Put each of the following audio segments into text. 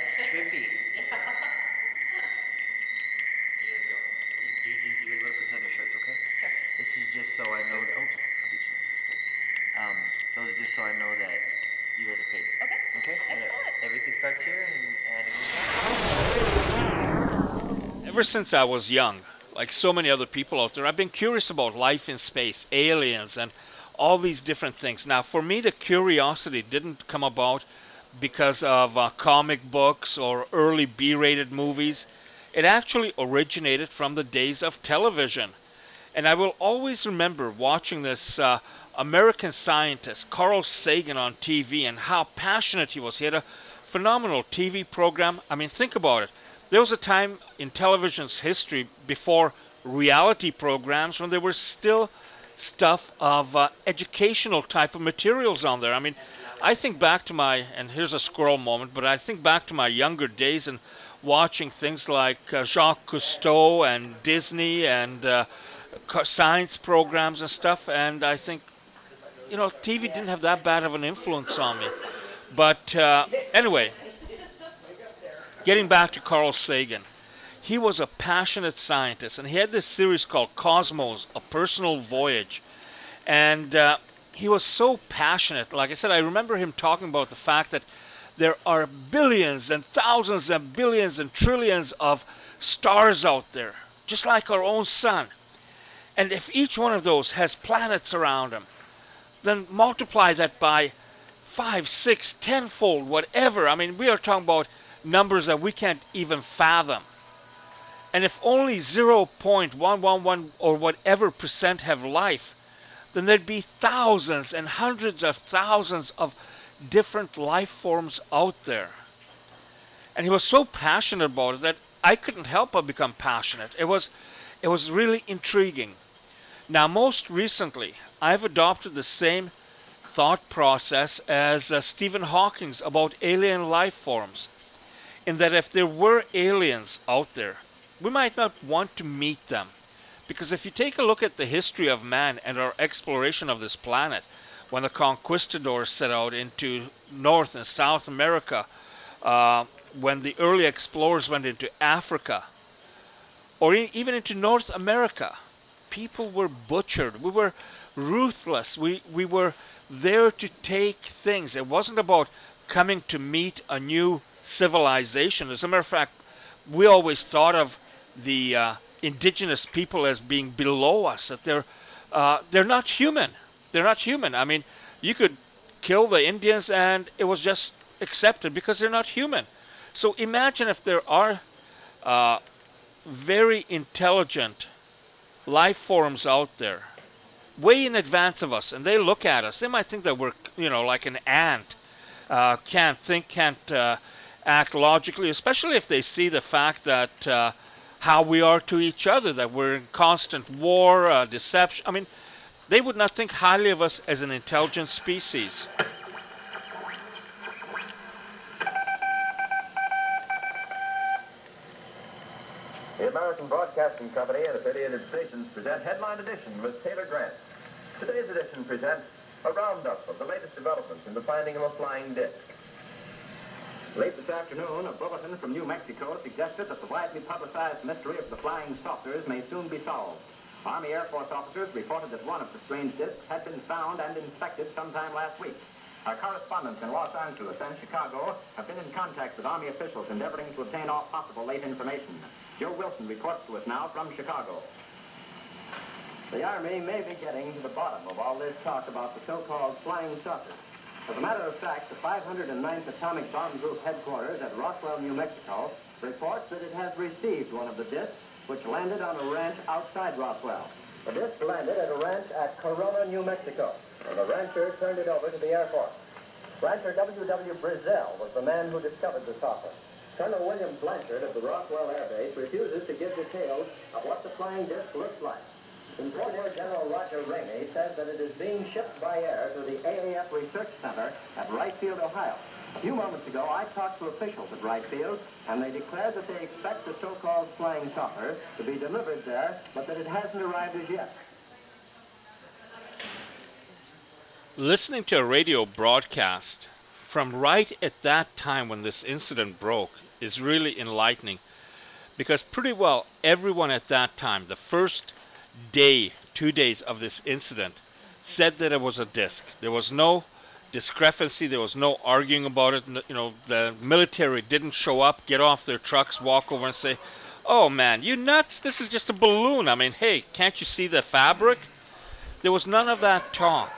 That's trippy. Yeah. You guys go. You guys want to put this on your shirts, okay? Sure. This is just so I know. Oops, I'll get you that. Those are just so I know that you guys are paid. Okay. Okay. Excellent. Everything starts here, and it goes down. Ever since I was young, like so many other people out there, I've been curious about life in space, aliens, and all these different things. Now, for me, the curiosity didn't come about because of comic books or early B-rated movies. It actually originated from the days of television. And I will always remember watching this American scientist, Carl Sagan, on TV and how passionate he was. He had a phenomenal TV program. I mean, think about it. There was a time in television's history before reality programs when there was still stuff of educational type of materials on there. I mean, I think back to my, and here's a squirrel moment, but I think back to my younger days and watching things like Jacques Cousteau and Disney and science programs and stuff, and I think, TV didn't have that bad of an influence on me. But anyway, getting back to Carl Sagan, he was a passionate scientist, and he had this series called Cosmos, A Personal Voyage. And he was so passionate. Like I said, I remember him talking about the fact that there are billions and thousands and billions and trillions of stars out there, just like our own sun. And if each one of those has planets around them, then multiply that by 5, 6, tenfold, whatever. I mean, we are talking about numbers that we can't even fathom. And if only 0.111 or whatever percent have life, then there'd be thousands and hundreds of thousands of different life forms out there. And he was so passionate about it that I couldn't help but become passionate. It was really intriguing. Now, most recently, I've adopted the same thought process as Stephen Hawking's about alien life forms, in that if there were aliens out there, we might not want to meet them. Because if you take a look at the history of man and our exploration of this planet, when the conquistadors set out into North and South America, when the early explorers went into Africa, or even into North America, people were butchered. We were ruthless. We were there to take things. It wasn't about coming to meet a new civilization. As a matter of fact, we always thought of the indigenous people as being below us, that they're not human. They're not human. I mean, you could kill the Indians and it was just accepted because they're not human. So imagine if there are very intelligent life forms out there, way in advance of us, and they look at us. They might think that we're, like an ant, can't think, can't act logically, especially if they see the fact that how we are to each other, that we're in constant war, deception. I mean, they would not think highly of us as an intelligent species. The American Broadcasting Company and affiliated stations present Headline Edition with Taylor Grant. Today's edition presents a roundup of the latest developments in the finding of a flying disc. Late this afternoon, a bulletin from New Mexico suggested that the widely publicized mystery of the flying saucers may soon be solved. Army Air Force officers reported that one of the strange discs had been found and inspected sometime last week. Our correspondents in Los Angeles and Chicago have been in contact with Army officials endeavoring to obtain all possible late information. Joe Wilson reports to us now from Chicago. The Army may be getting to the bottom of all this talk about the so-called flying saucers. As a matter of fact, the 509th Atomic Bomb Group headquarters at Roswell, New Mexico, reports that it has received one of the discs, which landed on a ranch outside Roswell. The disc landed at a ranch at Corona, New Mexico, and the rancher turned it over to the Air Force. Rancher W.W. Brazil was the man who discovered the saucer. Colonel William Blanchard of the Roswell Air Base refuses to give details of what the flying disc looks like. Brigadier General Roger Ramey says that it is being shipped by air to the AAF Research Center at Wright Field, Ohio. A few moments ago, I talked to officials at Wright Field, and they declared that they expect the so-called flying saucer to be delivered there, but that it hasn't arrived as yet. Listening to a radio broadcast from right at that time when this incident broke is really enlightening, because pretty well everyone at that time, the first day, 2 days of this incident, said that it was a disc. There was no discrepancy. There was no arguing about it. You know, the military didn't show up, get off their trucks, walk over and say, "Oh man, you nuts? This is just a balloon. I mean, hey, can't you see the fabric?" There was none of that talk.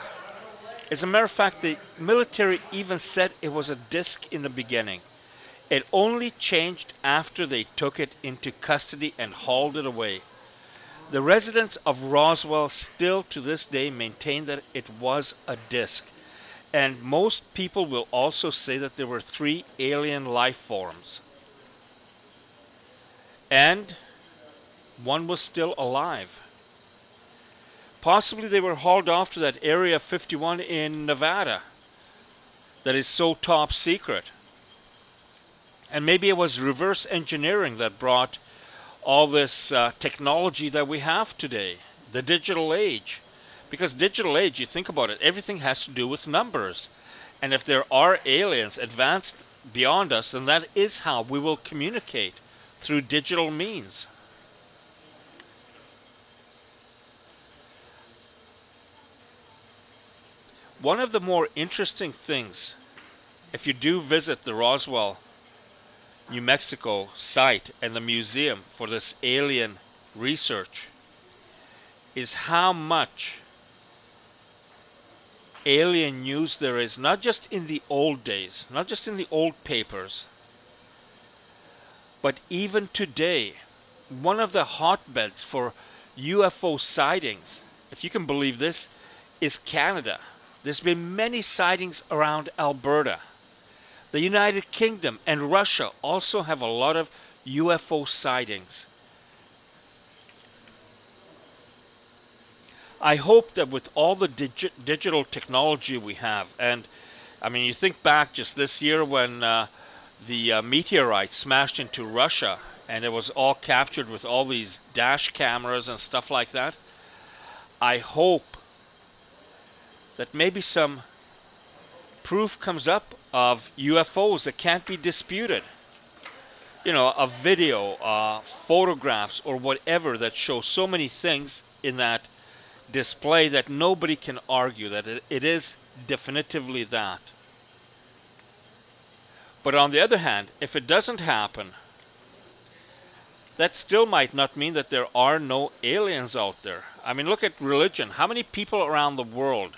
As a matter of fact, the military even said it was a disc in the beginning. It only changed after they took it into custody and hauled it away. The residents of Roswell still to this day maintain that it was a disc. And most people will also say that there were 3 alien life forms. And one was still alive. Possibly they were hauled off to that Area 51 in Nevada that is so top secret. And maybe it was reverse engineering that brought all this technology that we have today, the digital age. Because digital age, you think about it, everything has to do with numbers. And if there are aliens advanced beyond us, then that is how we will communicate, through digital means. One of the more interesting things, if you do visit the Roswell, New Mexico site and the museum for this alien research, is how much alien news there is, not just in the old days, not just in the old papers, but even today. One of the hotbeds for UFO sightings, if you can believe this, is Canada. There's been many sightings around Alberta. The United Kingdom and Russia also have a lot of UFO sightings. I hope that with all the digital technology we have, and I mean, you think back just this year when the meteorite smashed into Russia, and it was all captured with all these dash cameras and stuff like that. I hope that maybe some proof comes up of UFOs that can't be disputed. You know, a video, photographs, or whatever that show so many things in that display that nobody can argue that it is definitively that. But on the other hand, if it doesn't happen, that still might not mean that there are no aliens out there. I mean, look at religion. How many people around the world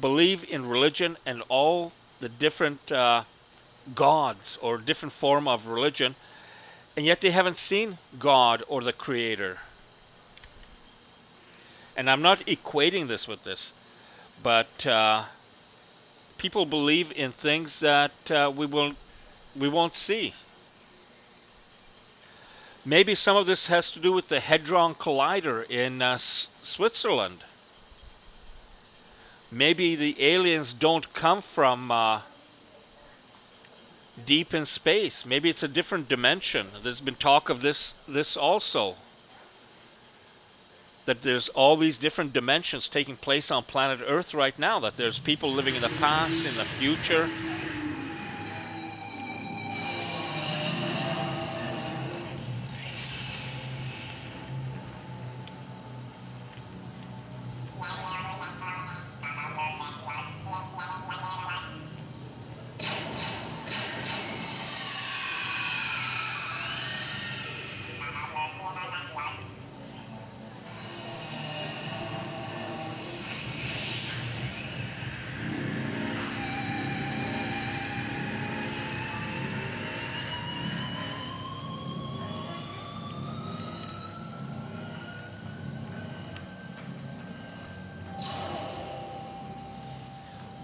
believe in religion and all the different gods or different form of religion, and yet they haven't seen God or the Creator? And I'm not equating this with this, but people believe in things that we won't see. Maybe some of this has to do with the Hadron Collider in Switzerland. Maybe the aliens don't come from deep in space. Maybe it's a different dimension. There's been talk of this also. That there's all these different dimensions taking place on planet Earth right now. That there's people living in the past, in the future.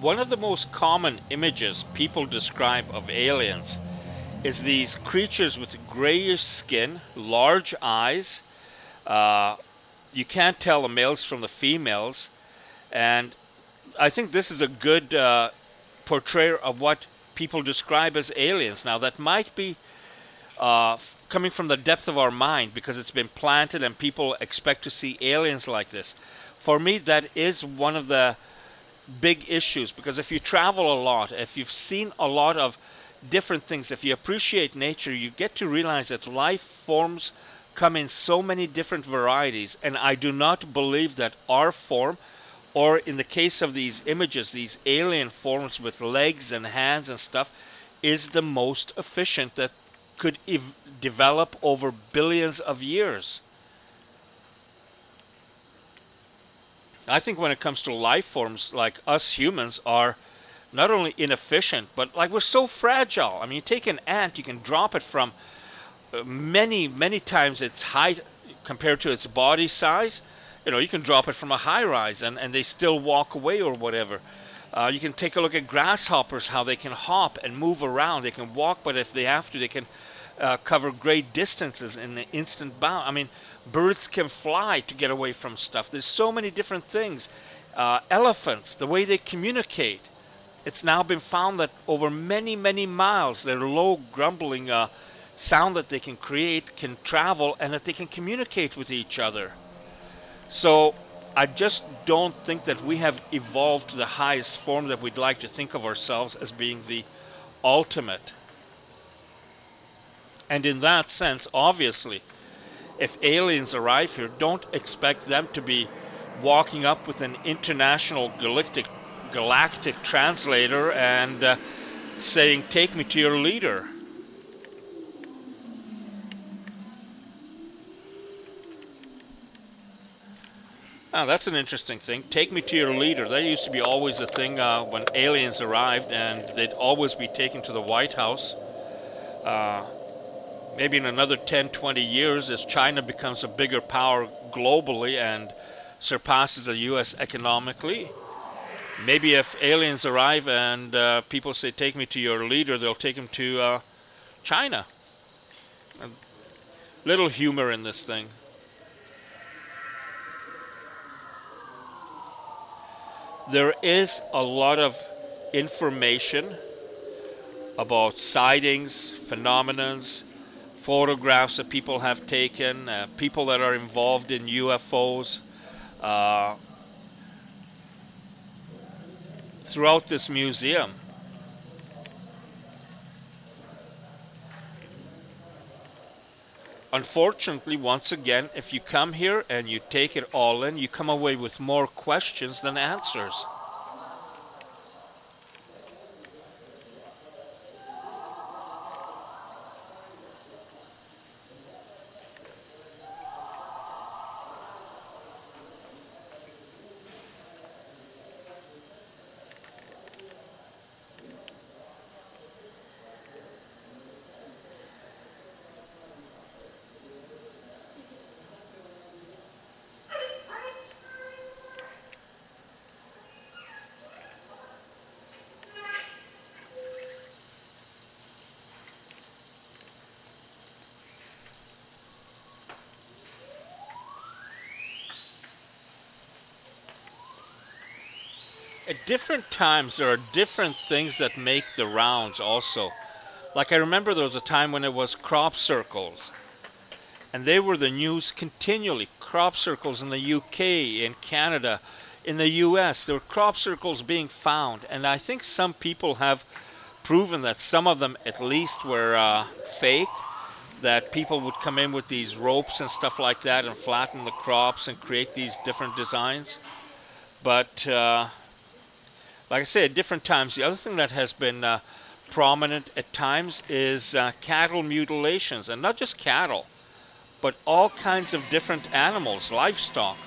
One of the most common images people describe of aliens is these creatures with grayish skin, large eyes. You can't tell the males from the females. And I think this is a good portrayal of what people describe as aliens. Now, that might be coming from the depth of our mind because it's been planted and people expect to see aliens like this. For me, that is one of the big issues, because if you travel a lot, if you've seen a lot of different things, if you appreciate nature, you get to realize that life forms come in so many different varieties, and I do not believe that our form, or in the case of these images, these alien forms with legs and hands and stuff, is the most efficient that could develop over billions of years. I think when it comes to life forms, like us humans are not only inefficient, but like we're so fragile. I mean, you take an ant, you can drop it from many times its height compared to its body size. You know, you can drop it from a high rise and they still walk away or whatever. You can take a look at grasshoppers, how they can hop and move around. They can walk, but if they have to, they can cover great distances in an instant bound. I mean, birds can fly to get away from stuff. There's so many different things. Elephants, the way they communicate. It's now been found that over many miles, their low grumbling sound that they can create can travel and that they can communicate with each other. So I just don't think that we have evolved to the highest form that we'd like to think of ourselves as being the ultimate. And in that sense, obviously, if aliens arrive here, don't expect them to be walking up with an international galactic translator and saying, "Take me to your leader." Oh, that's an interesting thing. Take me to your leader. That used to be always a thing when aliens arrived, and they'd always be taken to the White House. Maybe in another 10, 20 years, as China becomes a bigger power globally and surpasses the U.S. economically, maybe if aliens arrive and people say, "Take me to your leader," they'll take him to China. A little humor in this thing. There is a lot of information about sightings, phenomena, photographs that people have taken, people that are involved in UFOs throughout this museum. Unfortunately, once again, if you come here and you take it all in, you come away with more questions than answers. At different times, there are different things that make the rounds also. Like I remember there was a time when it was crop circles, and they were the news continually. Crop circles in the UK, in Canada, in the US, there were crop circles being found, and I think some people have proven that some of them at least were fake, that people would come in with these ropes and stuff like that and flatten the crops and create these different designs. But like I say, at different times, the other thing that has been prominent at times is cattle mutilations, and not just cattle, but all kinds of different animals, livestock.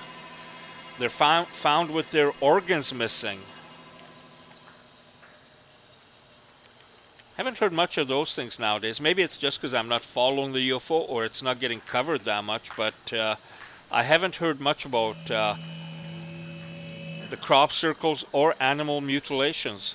They're found with their organs missing. Haven't heard much of those things nowadays. Maybe it's just because I'm not following the UFO or it's not getting covered that much, but I haven't heard much about the crop circles or animal mutilations.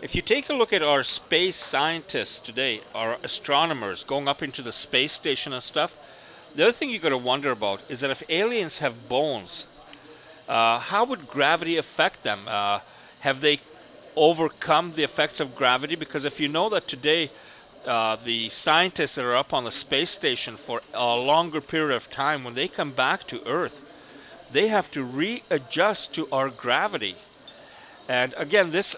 If you take a look at our space scientists today, our astronomers going up into the space station and stuff, The other thing you got to wonder about is that if aliens have bones, how would gravity affect them? Have they overcome the effects of gravity? Because if you know that today the scientists that are up on the space station for a longer period of time, when they come back to Earth, they have to readjust to our gravity. And again, this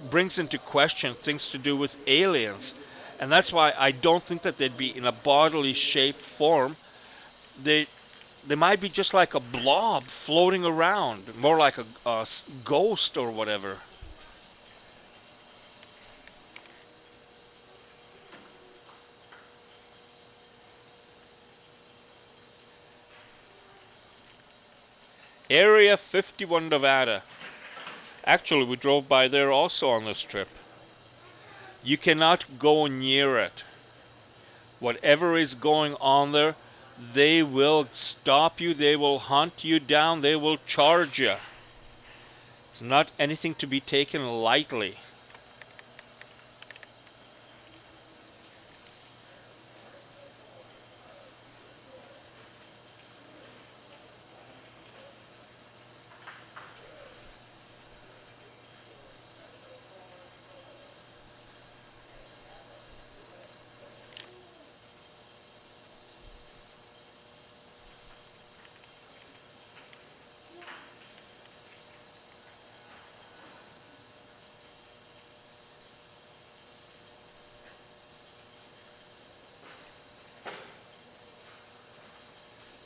brings into question things to do with aliens. And that's why I don't think that they'd be in a bodily shaped form. They they might be just like a blob floating around, more like a ghost or whatever. Area 51, Nevada. Actually, we drove by there also on this trip. You cannot go near it. Whatever is going on there, they will stop you, they will hunt you down, they will charge you. It's not anything to be taken lightly.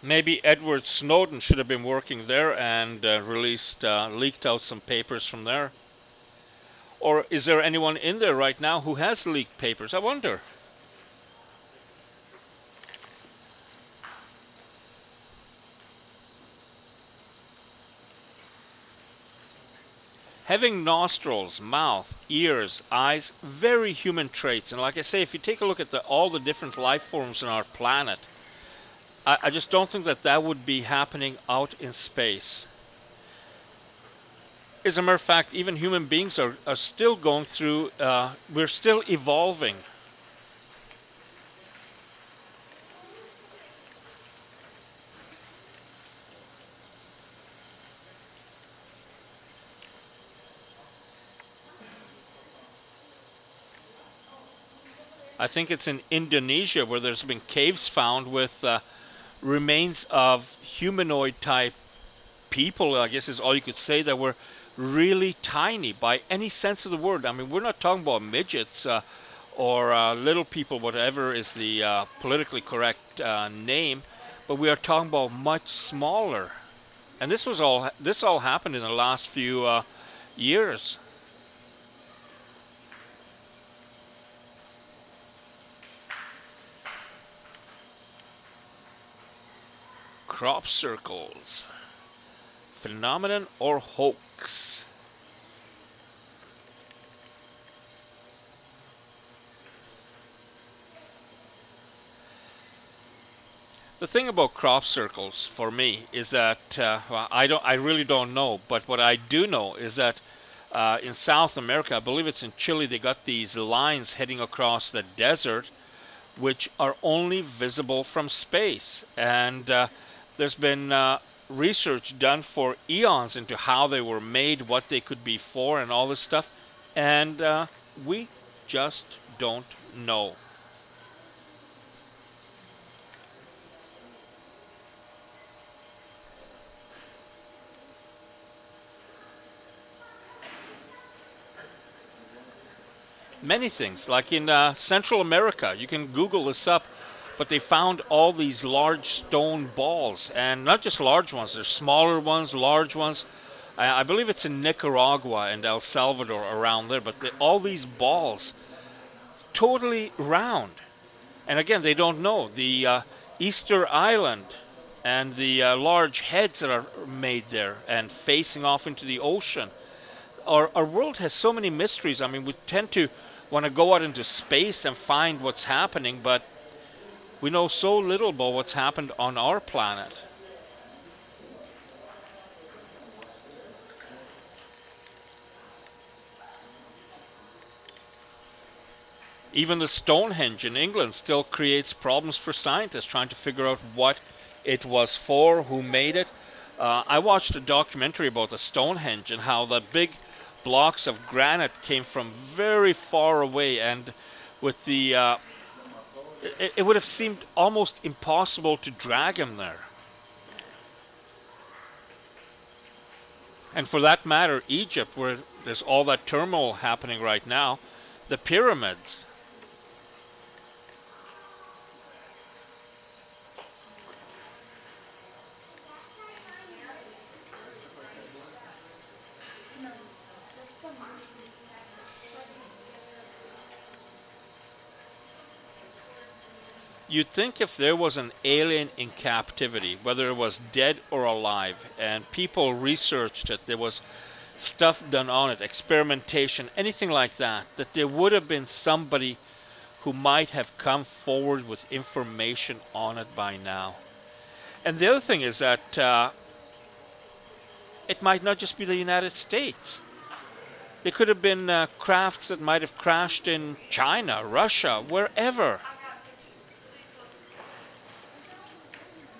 Maybe Edward Snowden should have been working there and leaked out some papers from there. Or is there anyone in there right now who has leaked papers? I wonder. Having nostrils, mouth, ears, eyes, very human traits. And like I say, if you take a look at all the different life forms on our planet, I just don't think that that would be happening out in space. As a matter of fact, even human beings are still going through, we're still evolving. I think it's in Indonesia where there's been caves found with remains of humanoid type people, I guess is all you could say, that were really tiny by any sense of the word. I mean, we're not talking about midgets or little people, whatever is the politically correct name, but we are talking about much smaller. And this all happened in the last few years. Crop circles. Phenomenon or hoax? The thing about crop circles for me is that well, I really don't know, but what I do know is that in South America, I believe it's in Chile, they got these lines heading across the desert, which are only visible from space. And there's been research done for eons into how they were made, what they could be for, and all this stuff. And we just don't know. Many things, like in Central America, you can Google this up, but they found all these large stone balls, and not just large ones, there's smaller ones, large ones. I believe it's in Nicaragua and El Salvador around there, but all these balls, totally round. And again, they don't know. The Easter Island and the large heads that are made there and facing off into the ocean. Our world has so many mysteries. I mean, we tend to want to go out into space and find what's happening, but we know so little about what's happened on our planet. Even the Stonehenge in England still creates problems for scientists trying to figure out what it was for, who made it. I watched a documentary about the Stonehenge and how the big blocks of granite came from very far away, and with the it would have seemed almost impossible to drag them there. And for that matter, Egypt, where there's all that turmoil happening right now, the pyramids. You'd think if there was an alien in captivity, whether it was dead or alive, and people researched it, there was stuff done on it, experimentation, anything like that, that there would have been somebody who might have come forward with information on it by now. And the other thing is that it might not just be the United States. There could have been crafts that might have crashed in China, Russia, wherever.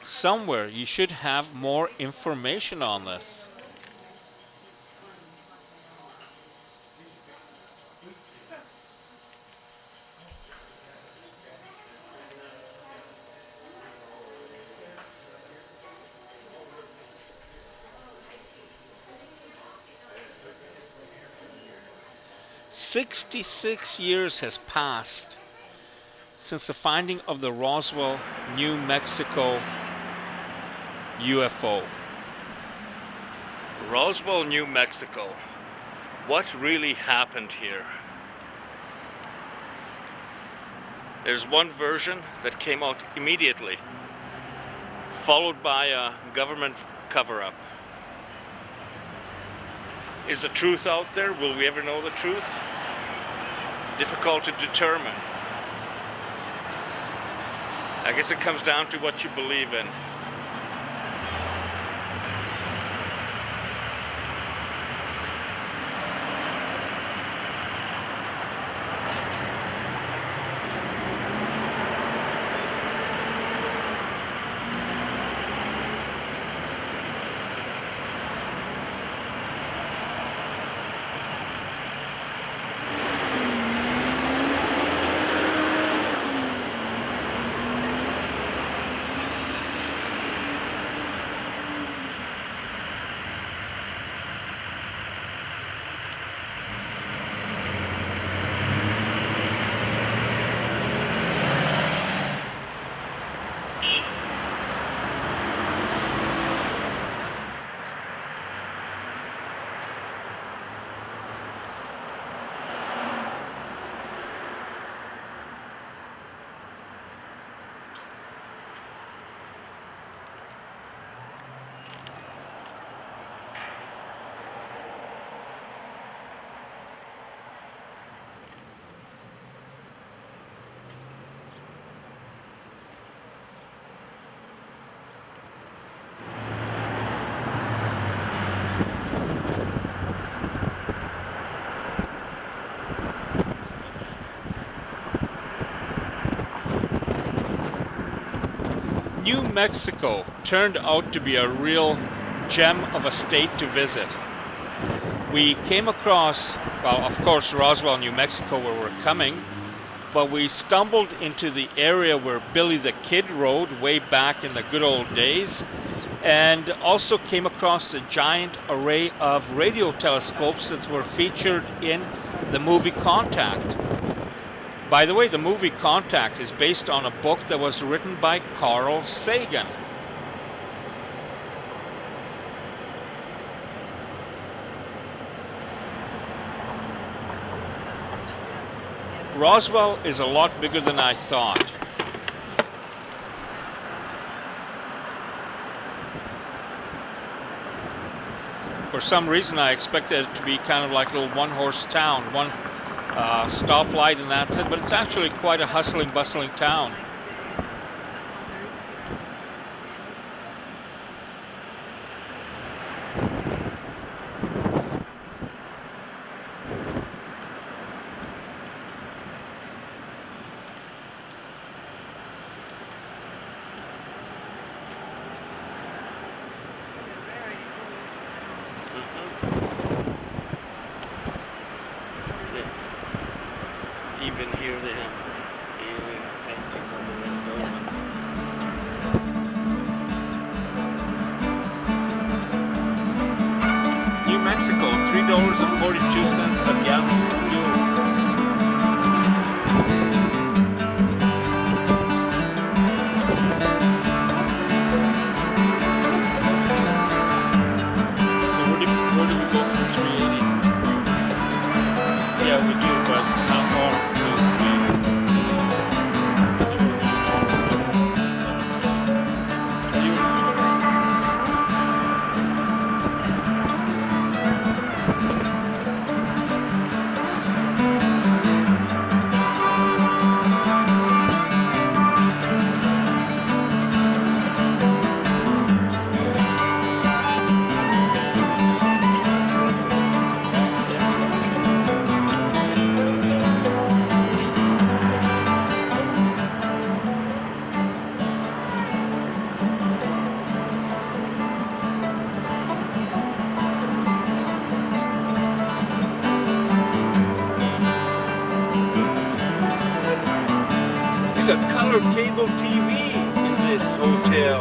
Somewhere you should have more information on this. "66 years has passed since the finding of the Roswell, New Mexico UFO. Roswell, New Mexico. What really happened here? There's one version that came out immediately, followed by a government cover-up. Is the truth out there? Will we ever know the truth? Difficult to determine. I guess it comes down to what you believe in. New Mexico turned out to be a real gem of a state to visit. We came across, well, of course, Roswell, New Mexico, where we're coming, but we stumbled into the area where Billy the Kid rode way back in the good old days, and also came across a giant array of radio telescopes that were featured in the movie Contact. By the way, the movie Contact is based on a book that was written by Carl Sagan. Roswell is a lot bigger than I thought. For some reason I expected it to be kind of like a little one-horse town, one stoplight and that's it, but it's actually quite a hustling, bustling town. $3.42 a gallon for fuel. So where do we go for 380? Yeah, we do, but not more. A color cable TV in this hotel.